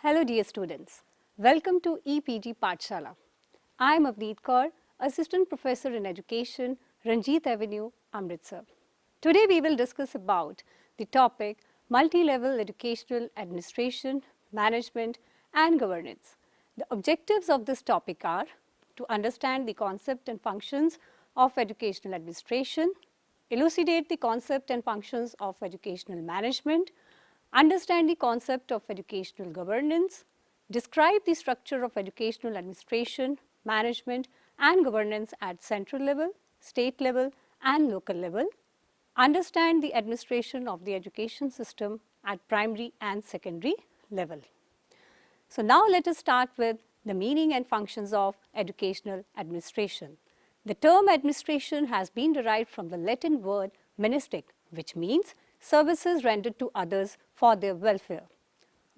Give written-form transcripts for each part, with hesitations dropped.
Hello dear students, welcome to EPG Pathshala. I am Avneet Kaur, Assistant Professor in Education, Ranjit Avenue, Amritsar. Today we will discuss about the topic Multi-Level Educational Administration, Management and Governance. The objectives of this topic are to understand the concept and functions of educational administration, elucidate the concept and functions of educational management, understand the concept of educational governance, describe the structure of educational administration, management and governance at central level, state level and local level, understand the administration of the education system at primary and secondary level. So now let us start with the meaning and functions of educational administration. The term administration has been derived from the Latin word ministik, which means services rendered to others for their welfare.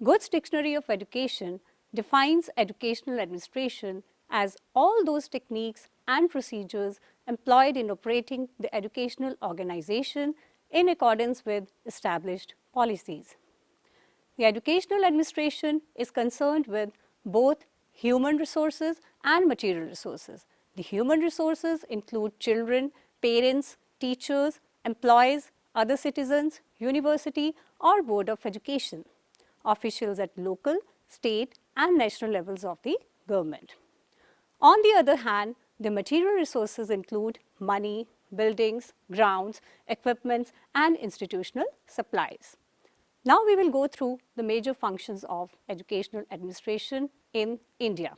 Good's Dictionary of Education defines educational administration as all those techniques and procedures employed in operating the educational organization in accordance with established policies. The educational administration is concerned with both human resources and material resources. The human resources include children, parents, teachers, employees, other citizens, university or board of education, officials at local, state and national levels of the government. On the other hand, the material resources include money, buildings, grounds, equipments and institutional supplies. Now we will go through the major functions of educational administration in India.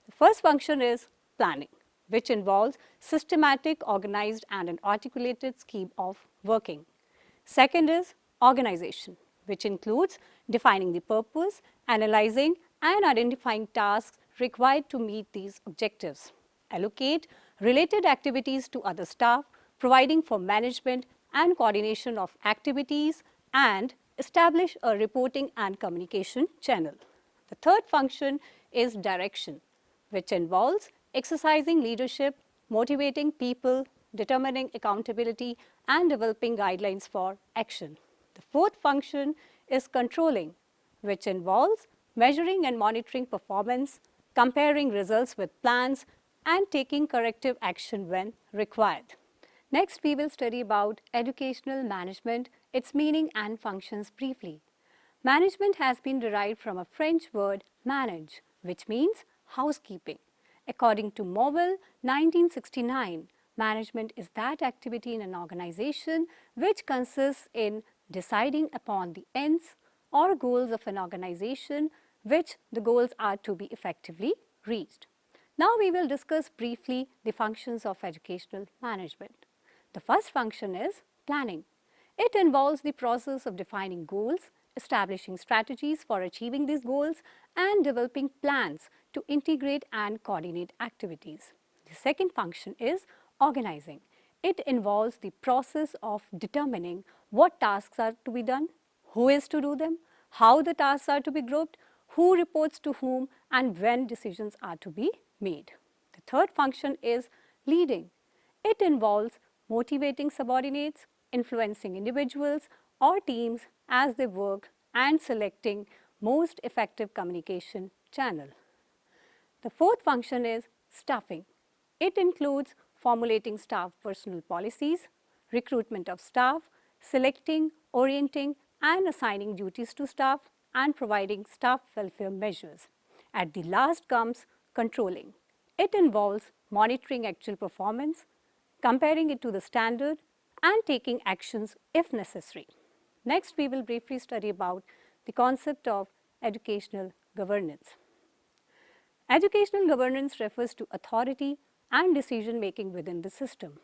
The first function is planning, which involves systematic, organized and an articulated scheme of working. Second is organization, which includes defining the purpose, analyzing and identifying tasks required to meet these objectives, allocate related activities to other staff, providing for management and coordination of activities, and establish a reporting and communication channel. The third function is direction, which involves exercising leadership, motivating people, determining accountability, and developing guidelines for action. The fourth function is controlling, which involves measuring and monitoring performance, comparing results with plans, and taking corrective action when required. Next, we will study about educational management, its meaning and functions briefly. Management has been derived from a French word manage, which means housekeeping. According to Morville, 1969, management is that activity in an organization which consists in deciding upon the ends or goals of an organization which the goals are to be effectively reached. Now we will discuss briefly the functions of educational management. The first function is planning. It involves the process of defining goals, establishing strategies for achieving these goals, and developing plans to integrate and coordinate activities. The second function is organizing. It involves the process of determining what tasks are to be done, who is to do them, how the tasks are to be grouped, who reports to whom, and when decisions are to be made. The third function is leading. It involves motivating subordinates, influencing individuals or teams as they work, and selecting most effective communication channel. The fourth function is staffing. It includes formulating staff personnel policies, recruitment of staff, selecting, orienting and assigning duties to staff, and providing staff welfare measures. At the last comes controlling. It involves monitoring actual performance, comparing it to the standard, and taking actions if necessary. Next, we will briefly study about the concept of educational governance. Educational governance refers to authority and decision making within the system.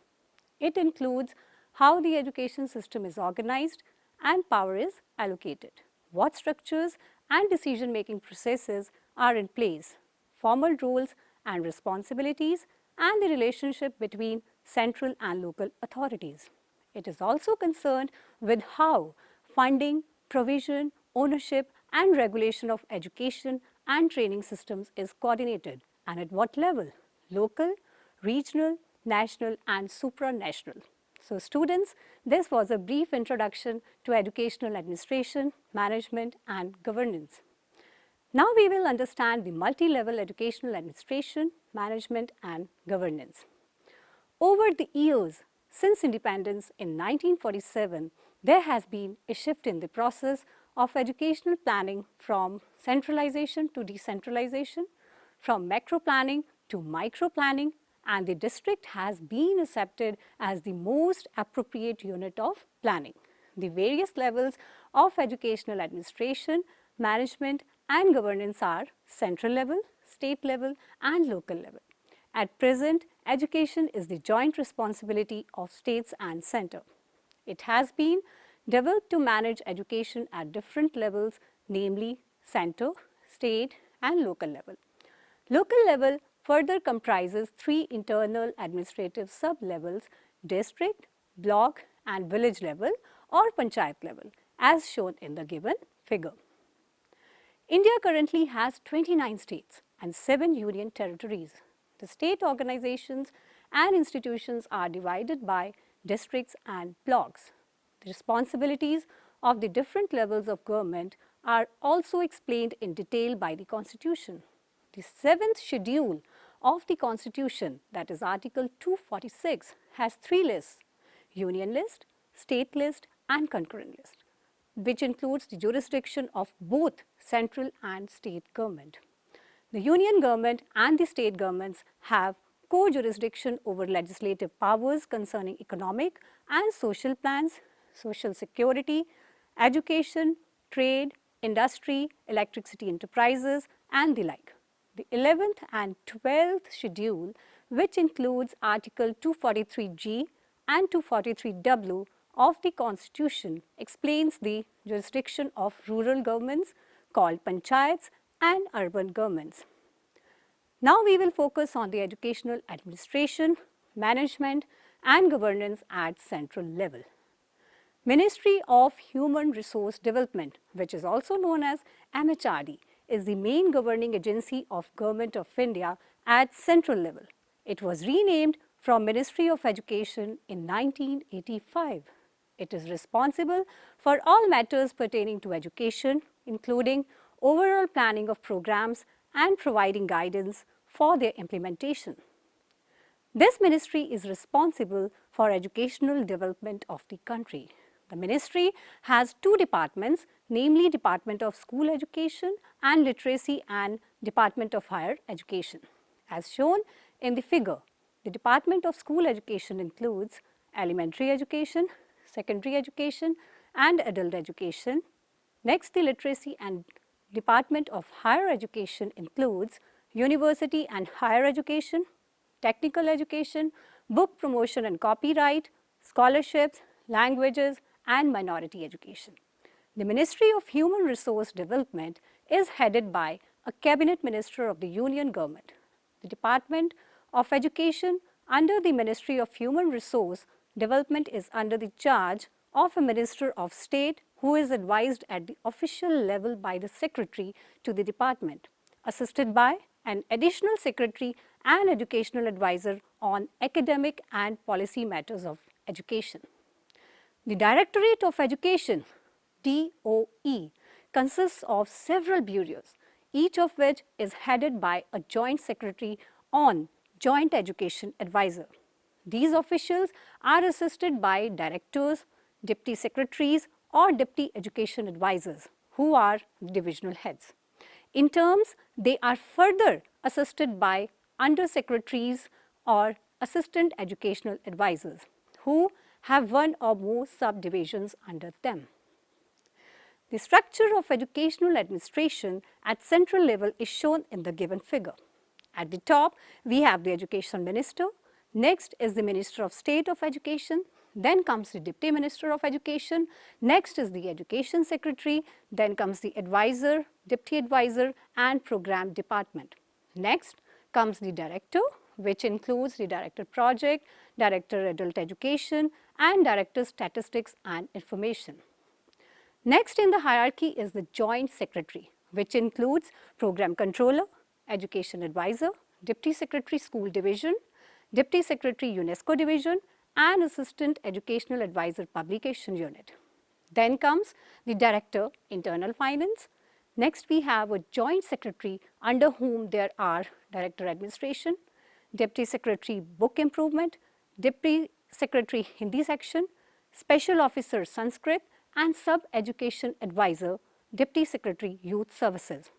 It includes how the education system is organized and power is allocated, what structures and decision making processes are in place, formal roles and responsibilities, and the relationship between central and local authorities. It is also concerned with how funding, provision, ownership and regulation of education and training systems is coordinated, and at what level: local, regional, national and supranational. So students, this was a brief introduction to educational administration, management and governance. Now we will understand the multi-level educational administration, management and governance. Over the years, since independence in 1947, there has been a shift in the process of educational planning from centralization to decentralization, from macro planning to micro planning, and the district has been accepted as the most appropriate unit of planning. The various levels of educational administration, management and governance are central level, state level and local level. At present, education is the joint responsibility of states and center. It has been developed to manage education at different levels, namely center, state and local level. Local level further comprises three internal administrative sub-levels: district, block and village level or Panchayat level, as shown in the given figure. India currently has 29 states and 7 union territories. The state organizations and institutions are divided by districts and blocks. The responsibilities of the different levels of government are also explained in detail by the Constitution. The 7th schedule of the Constitution, that is Article 246, has 3 lists: union list, state list and concurrent list, which includes the jurisdiction of both central and state government. The union government and the state governments have co-jurisdiction over legislative powers concerning economic and social plans, social security, education, trade, industry, electricity enterprises and the like. The 11th and 12th schedule, which includes Article 243G and 243W of the Constitution, explains the jurisdiction of rural governments called Panchayats and urban governments. Now we will focus on the educational administration, management and governance at central level. Ministry of Human Resource Development, which is also known as MHRD, is the main governing agency of Government of India at central level. It was renamed from Ministry of Education in 1985. It is responsible for all matters pertaining to education, including overall planning of programs and providing guidance for their implementation. This ministry is responsible for educational development of the country. The ministry has 2 departments, namely Department of School Education and Literacy and Department of Higher Education. As shown in the figure, the Department of School Education includes elementary education, secondary education and adult education. Next, the Literacy and Department of Higher Education includes university and higher education, technical education, book promotion and copyright, scholarships, languages and minority education. The Ministry of Human Resource Development is headed by a cabinet minister of the union government. The Department of Education under the Ministry of Human Resource Development is under the charge of a Minister of State who is advised at the official level by the Secretary to the department, assisted by an additional Secretary and educational advisor on academic and policy matters of education. The Directorate of Education, DOE, consists of several bureaus, each of which is headed by a joint secretary on joint education advisor. These officials are assisted by directors, deputy secretaries or deputy education advisors, who are divisional heads. In terms, they are further assisted by under-secretaries or assistant educational advisors, who have 1 or more subdivisions under them. The structure of educational administration at central level is shown in the given figure. At the top, we have the Education Minister. Next is the Minister of State of Education. Then comes the Deputy Minister of Education. Next is the Education Secretary. Then comes the Advisor, Deputy Advisor and Program Department. Next comes the Director, which includes the Director Project, Director Adult Education and Director Statistics and Information. Next in the hierarchy is the Joint Secretary, which includes Program Controller, Education Advisor, Deputy Secretary School Division, Deputy Secretary UNESCO Division and Assistant Educational Advisor Publication Unit. Then comes the Director Internal Finance, Next, we have a joint secretary under whom there are director administration, deputy secretary book improvement, deputy secretary Hindi section, special officer Sanskrit, and sub-education advisor, deputy secretary youth services.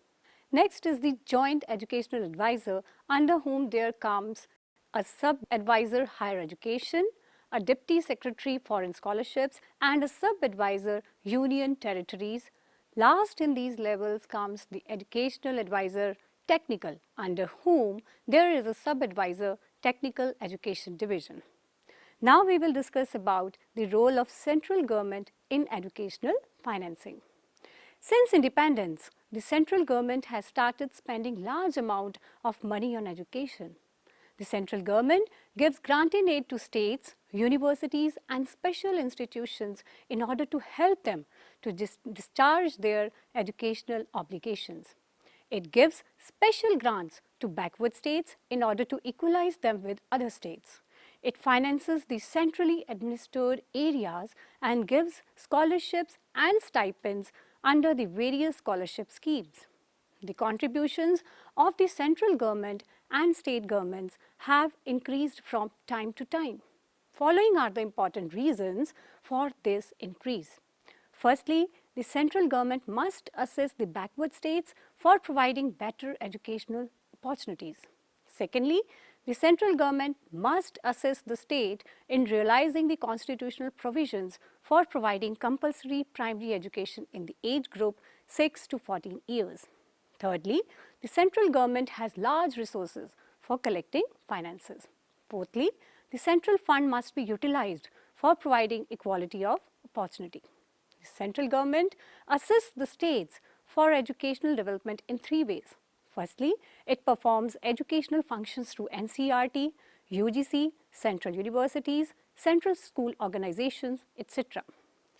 Next is the joint educational advisor under whom there comes a sub-advisor higher education, a deputy secretary foreign scholarships, and a sub-advisor union territories. Last in these levels comes the educational advisor technical, under whom there is a sub-advisor technical education division. Now we will discuss about the role of central government in educational financing. Since independence, the central government has started spending large amount of money on education. The central government gives grant-in aid to states, universities and special institutions in order to help them to discharge their educational obligations. It gives special grants to backward states in order to equalize them with other states. It finances the centrally administered areas and gives scholarships and stipends under the various scholarship schemes. The contributions of the central government and state governments have increased from time to time. Following are the important reasons for this increase. Firstly, the central government must assist the backward states for providing better educational opportunities. Secondly, the central government must assist the state in realizing the constitutional provisions for providing compulsory primary education in the age group 6 to 14 years. Thirdly, the central government has large resources for collecting finances. Fourthly, the central fund must be utilized for providing equality of opportunity. The central government assists the states for educational development in three ways. Firstly, it performs educational functions through NCERT, UGC, central universities, central school organizations, etc.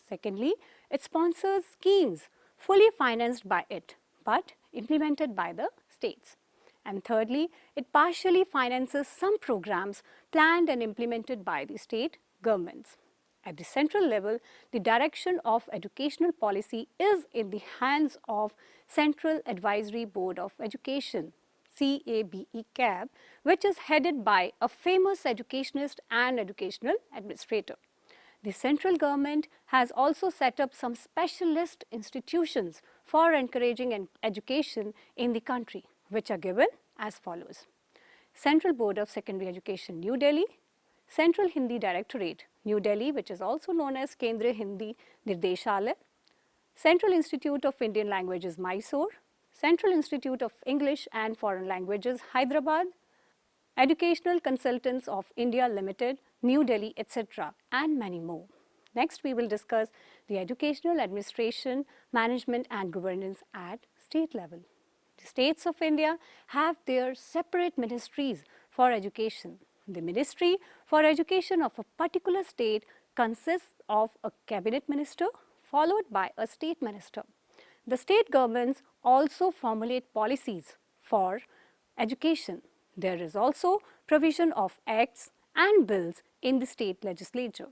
Secondly, it sponsors schemes fully financed by it but implemented by the states. And thirdly, it partially finances some programs planned and implemented by the state governments. At the central level, the direction of educational policy is in the hands of Central Advisory Board of Education, CABE, which is headed by a famous educationist and educational administrator. The central government has also set up some specialist institutions for encouraging education in the country, which are given as follows. Central Board of Secondary Education, New Delhi, Central Hindi Directorate, New Delhi, which is also known as Kendriya Hindi Nirdeshalaya, Central Institute of Indian Languages, Mysore, Central Institute of English and Foreign Languages, Hyderabad, Educational Consultants of India Limited, New Delhi, etc., and many more. Next, we will discuss the educational administration, management and governance at state level. The states of India have their separate ministries for education. The Ministry for Education of a particular state consists of a cabinet minister followed by a state minister. The state governments also formulate policies for education. There is also provision of acts and bills in the state legislature.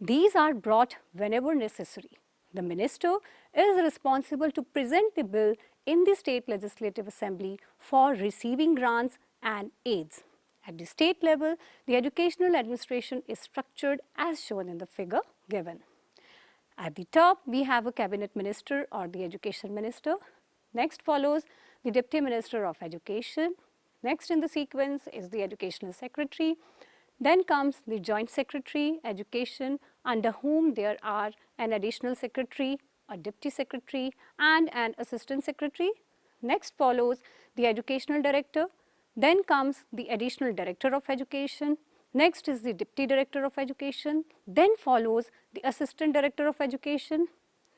These are brought whenever necessary. The minister is responsible to present the bill in the state legislative assembly for receiving grants and aids. At the state level, the educational administration is structured as shown in the figure given. At the top, we have a cabinet minister or the education minister. Next follows the deputy minister of education. Next in the sequence is the educational secretary. Then comes the joint secretary, education, under whom there are an additional secretary, a deputy secretary, and an assistant secretary. Next follows the educational director. Then comes the additional director of education. Next is the deputy director of education. Then follows the assistant director of education.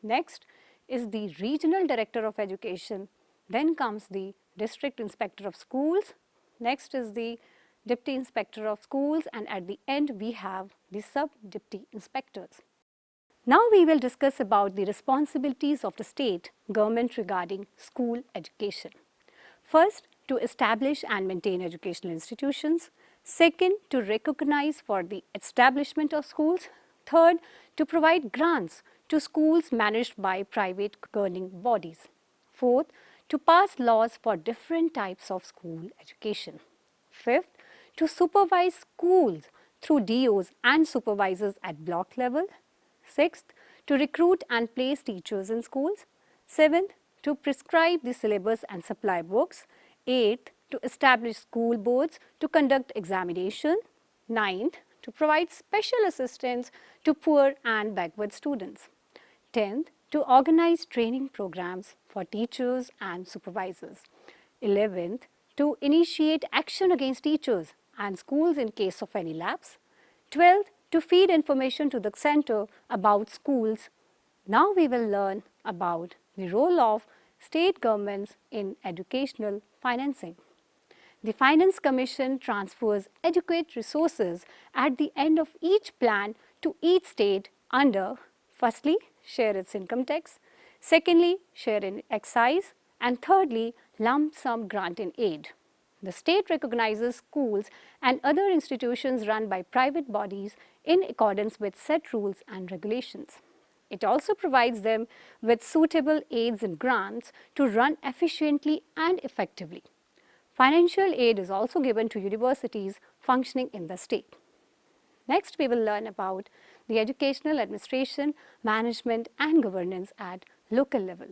Next is the regional director of education. Then comes the district inspector of schools. Next is the deputy inspector of schools, and at the end we have the sub-deputy inspectors. Now we will discuss about the responsibilities of the state government regarding school education. First, to establish and maintain educational institutions. Second, to recognize for the establishment of schools. Third, to provide grants to schools managed by private governing bodies. Fourth, to pass laws for different types of school education. Fifth, to supervise schools through DOs and supervisors at block level. Sixth, to recruit and place teachers in schools. Seventh, to prescribe the syllabus and supply books. Eighth, to establish school boards to conduct examination. Ninth, to provide special assistance to poor and backward students. 10th, to organize training programs for teachers and supervisors. 11th, to initiate action against teachers and schools in case of any lapse. 12th, to feed information to the center about schools. Now we will learn about the role of state governments in educational financing. The Finance Commission transfers adequate resources at the end of each plan to each state under, firstly, share its income tax, secondly, share in excise, and thirdly, lump sum grant in aid. The state recognizes schools and other institutions run by private bodies in accordance with set rules and regulations. It also provides them with suitable aids and grants to run efficiently and effectively. Financial aid is also given to universities functioning in the state. Next, we will learn about the educational administration, management and governance at local level.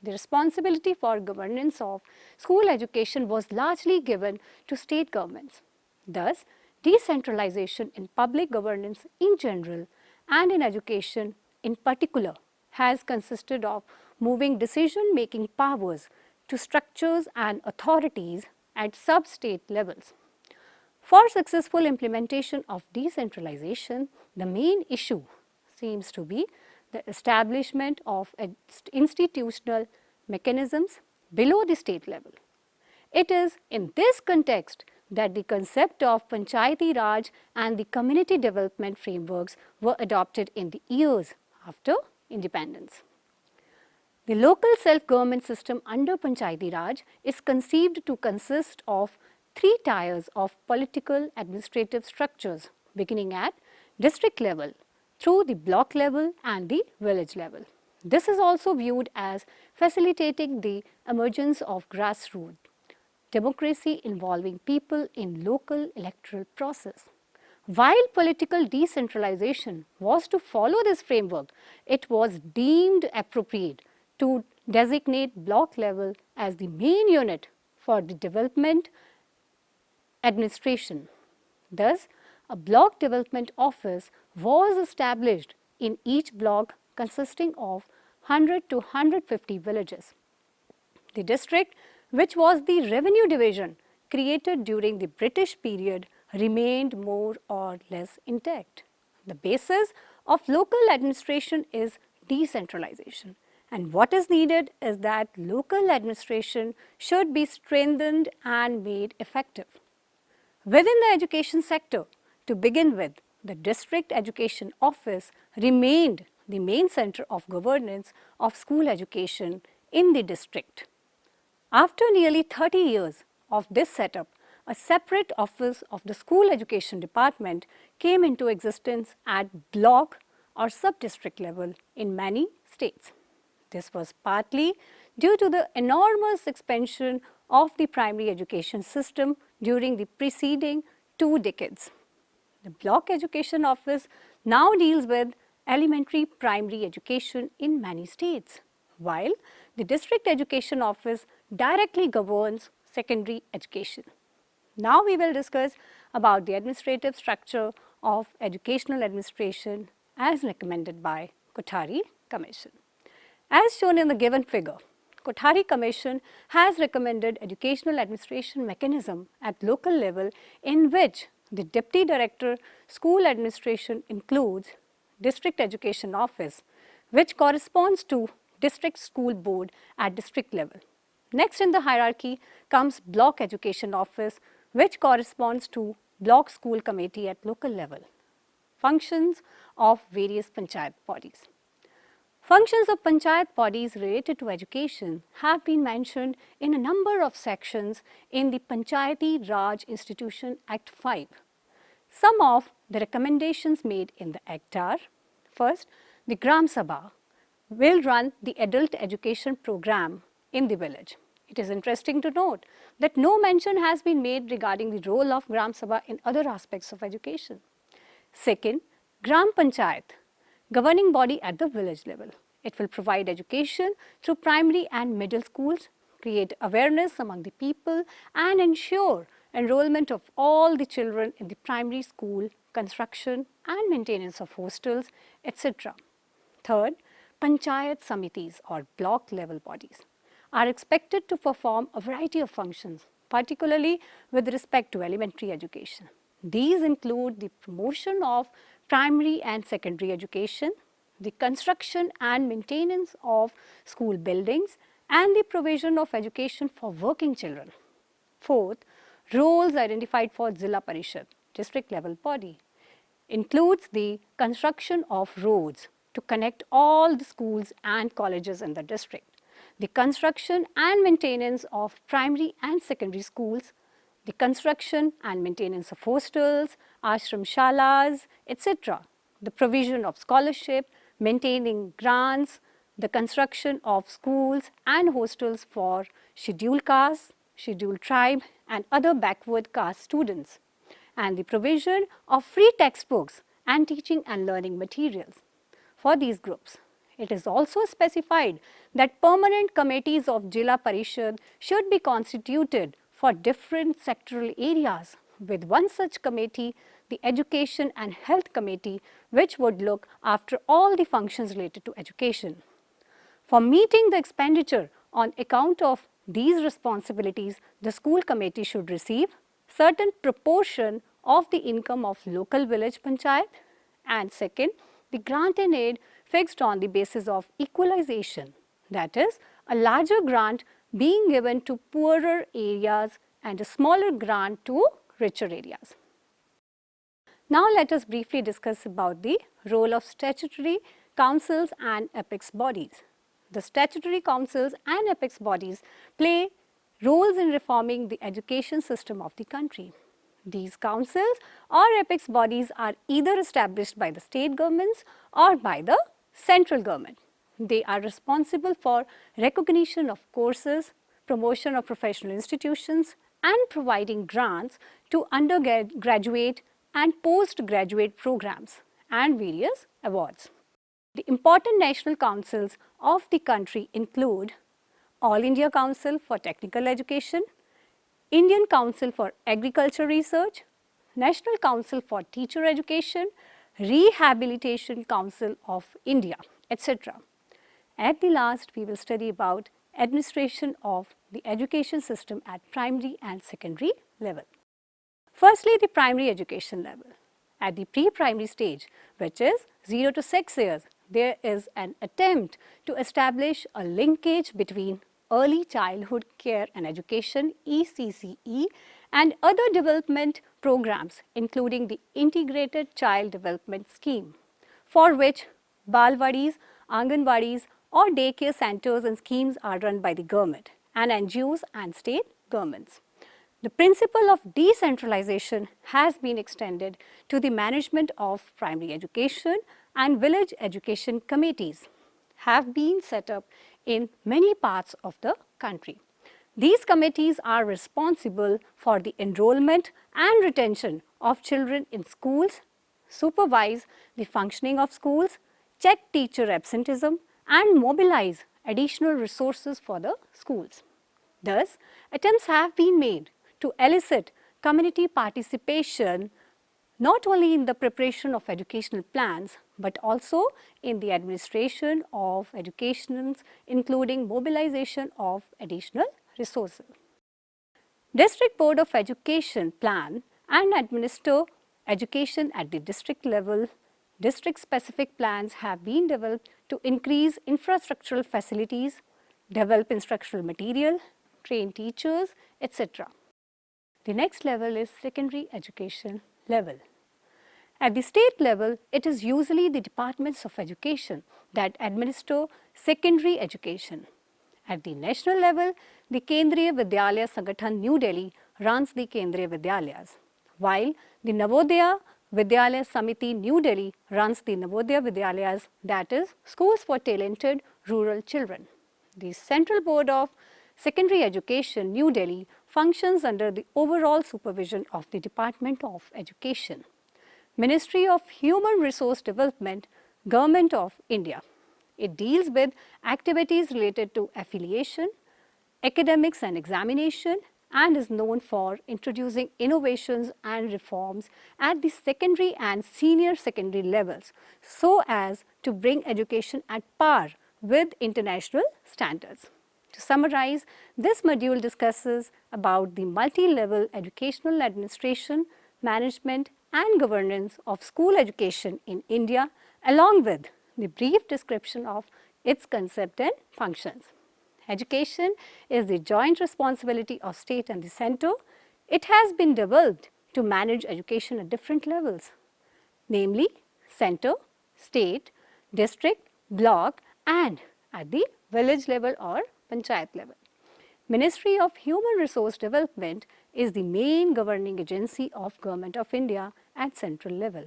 The responsibility for governance of school education was largely given to state governments. Thus, decentralization in public governance in general and in education in particular has consisted of moving decision-making powers to structures and authorities at sub-state levels. For successful implementation of decentralization, the main issue seems to be the establishment of institutional mechanisms below the state level. It is in this context that the concept of Panchayati Raj and the community development frameworks were adopted in the years after independence. The local self-government system under Panchayati Raj is conceived to consist of three tiers of political administrative structures beginning at district level through the block level and the village level. This is also viewed as facilitating the emergence of grassroots democracy involving people in local electoral process. While political decentralization was to follow this framework, it was deemed appropriate to designate block level as the main unit for the development administration. Thus, a block development office was established in each block consisting of 100 to 150 villages. The district, which was the revenue division created during the British period, remained more or less intact. The basis of local administration is decentralization. And what is needed is that local administration should be strengthened and made effective. Within the education sector, to begin with, the district education office remained the main center of governance of school education in the district. After nearly 30 years of this setup, a separate office of the school education department came into existence at block or sub-district level in many states. This was partly due to the enormous expansion of the primary education system during the preceding 2 decades. The block education office now deals with elementary primary education in many states, while the district education office directly governs secondary education. Now we will discuss about the administrative structure of educational administration as recommended by Kothari Commission. As shown in the given figure, Kothari Commission has recommended educational administration mechanism at local level in which the Deputy Director School Administration includes District Education Office, which corresponds to District School Board at district level. Next in the hierarchy comes Block Education Office, which corresponds to Block School Committee at local level. Functions of various Panchayat bodies. Functions of Panchayat bodies related to education have been mentioned in a number of sections in the Panchayati Raj Institution Act 5. Some of the recommendations made in the Act are: first, the Gram Sabha will run the adult education program in the village. It is interesting to note that no mention has been made regarding the role of Gram Sabha in other aspects of education. Second, Gram Panchayat, governing body at the village level. It will provide education through primary and middle schools, create awareness among the people, and ensure enrollment of all the children in the primary school, construction and maintenance of hostels, etc. Third, Panchayat Samitis or block level bodies are expected to perform a variety of functions, particularly with respect to elementary education. These include the promotion of primary and secondary education, the construction and maintenance of school buildings, and the provision of education for working children. Fourth, roles identified for Zilla Parishad, district level body, includes the construction of roads to connect all the schools and colleges in the district, the construction and maintenance of primary and secondary schools, the construction and maintenance of hostels, ashram shalas, etc., the provision of scholarship, maintaining grants, the construction of schools and hostels for scheduled castes, scheduled tribe and other backward caste students, and the provision of free textbooks and teaching and learning materials for these groups. It is also specified that permanent committees of Jilla Parishad should be constituted for different sectoral areas, with one such committee, the Education and Health Committee, which would look after all the functions related to education. For meeting the expenditure on account of these responsibilities, the school committee should receive certain proportion of the income of local village panchayat, and second, the grant and aid fixed on the basis of equalization, that is, a larger grant being given to poorer areas and a smaller grant to richer areas. Now let us briefly discuss about the role of statutory councils and apex bodies. The statutory councils and apex bodies play roles in reforming the education system of the country. These councils or apex bodies are either established by the state governments or by the central government. They are responsible for recognition of courses, promotion of professional institutions, and providing grants to undergraduate and postgraduate programs and various awards. The important national councils of the country include All India Council for Technical Education, Indian Council for Agriculture Research, National Council for Teacher Education, Rehabilitation Council of India, etc. At the last, we will study about administration of the education system at primary and secondary level. Firstly, the primary education level. At the pre-primary stage, which is 0 to 6 years, there is an attempt to establish a linkage between Early Childhood Care and Education (ECCE) and other development programs, including the Integrated Child Development Scheme, for which Balwadis, Anganwadis or daycare centers and schemes are run by the government and NGOs and state governments. The principle of decentralization has been extended to the management of primary education, and village education committees have been set up in many parts of the country. These committees are responsible for the enrollment and retention of children in schools, supervise the functioning of schools, check teacher absenteeism, and mobilize additional resources for the schools. Thus, attempts have been made to elicit community participation not only in the preparation of educational plans, but also in the administration of educations, including mobilization of additional resources. District Board of Education plan and administer education at the district level. District-specific plans have been developed to increase infrastructural facilities, develop instructional material, train teachers, etc. The next level is secondary education level. At the state level, it is usually the departments of education that administer secondary education. At the national level, the Kendriya Vidyalaya Sangathan New Delhi runs the Kendriya Vidyalayas, while the Navodaya Vidyalaya Samiti New Delhi runs the Navodaya Vidyalayas, that is, schools for talented rural children. The Central Board of Secondary Education, New Delhi, functions under the overall supervision of the Department of Education. Ministry of Human Resource Development, Government of India. It deals with activities related to affiliation, academics and examination, and is known for introducing innovations and reforms at the secondary and senior secondary levels so as to bring education at par with international standards. To summarize, this module discusses about the multi-level educational administration, management and governance of school education in India, along with the brief description of its concept and functions. Education is the joint responsibility of state and the center. It has been developed to manage education at different levels, namely center, state, district, block and at the village level or Panchayat level. Ministry of Human Resource Development is the main governing agency of Government of India at central level.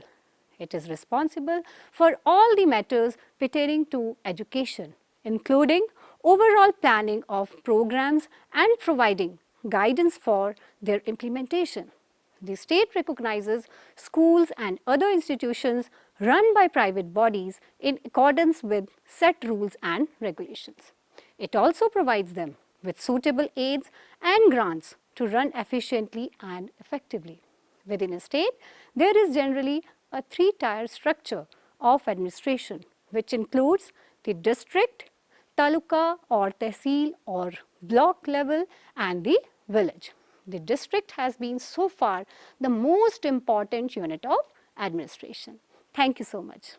It is responsible for all the matters pertaining to education, including overall planning of programs and providing guidance for their implementation. The state recognizes schools and other institutions run by private bodies in accordance with set rules and regulations. It also provides them with suitable aids and grants to run efficiently and effectively. Within a state, there is generally a three-tier structure of administration, which includes the district, taluka or tehsil or block level and the village. The district has been so far the most important unit of administration. Thank you so much.